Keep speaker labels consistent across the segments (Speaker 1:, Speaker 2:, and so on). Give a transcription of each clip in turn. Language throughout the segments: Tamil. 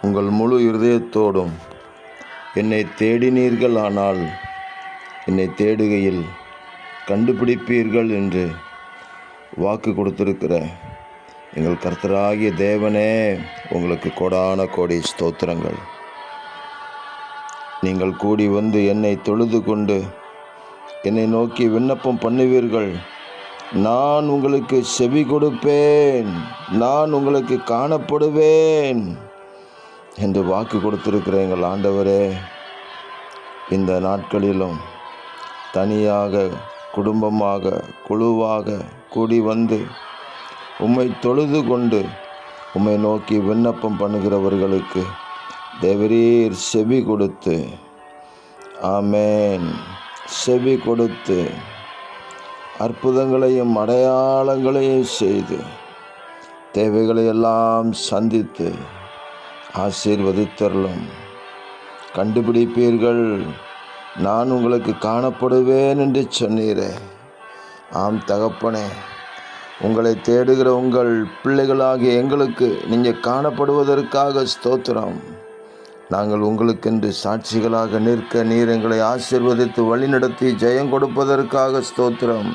Speaker 1: உங்கள் முழு இருதயத்தோடும் என்னை தேடினீர்கள், ஆனால் என்னை தேடுகையில் கண்டுபிடிப்பீர்கள் என்று வாக்கு கொடுத்திருக்கிற எங்கள் கர்த்தராகிய தேவனே, உங்களுக்கு கோடான கோடி ஸ்தோத்திரங்கள். நீங்கள் கூடி வந்து என்னை தொழுது கொண்டு என்னை நோக்கி விண்ணப்பம் பண்ணுவீர்கள், நான் உங்களுக்கு செவி கொடுப்பேன், நான் உங்களுக்கு காணப்படுவேன் என்று வாக்கு கொடுத்திருக்கிற எங்கள் ஆண்டவரே, இந்த நாட்களிலும் தனியாக, குடும்பமாக, குழுவாக கூடி வந்து உம்மை தொழுது கொண்டு உம்மை நோக்கி விண்ணப்பம் பண்ணுகிறவர்களுக்கு தேவரீர் செவி கொடுத்து, ஆமேன், செவி கொடுத்து அற்புதங்களையும் அடையாளங்களையும் செய்து தேவைகளை எல்லாம் சந்தித்து ஆசீர்வதித்தருளும். கண்டுபிடிப்பீர்கள், நான் உங்களுக்கு காணப்படுவேன் என்று சொன்னீரே. ஆம் தகப்பனே, உங்களை தேடுகிற உங்கள் பிள்ளைகளாகிய எங்களுக்கு நீங்கள் காணப்படுவதற்காக ஸ்தோத்திரம். நாங்கள் உங்களுக்கென்று சாட்சிகளாக நிற்க நீர் எங்களை ஆசீர்வதித்து வழிநடத்தி ஜெயம் கொடுப்பதற்காக ஸ்தோத்திரம்.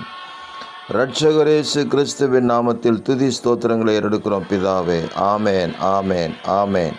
Speaker 1: இரட்சகர் இயேசு கிறிஸ்துவின் நாமத்தில் துதி ஸ்தோத்திரங்களை எடுக்கிறோம் பிதாவே. ஆமேன், ஆமேன், ஆமேன்.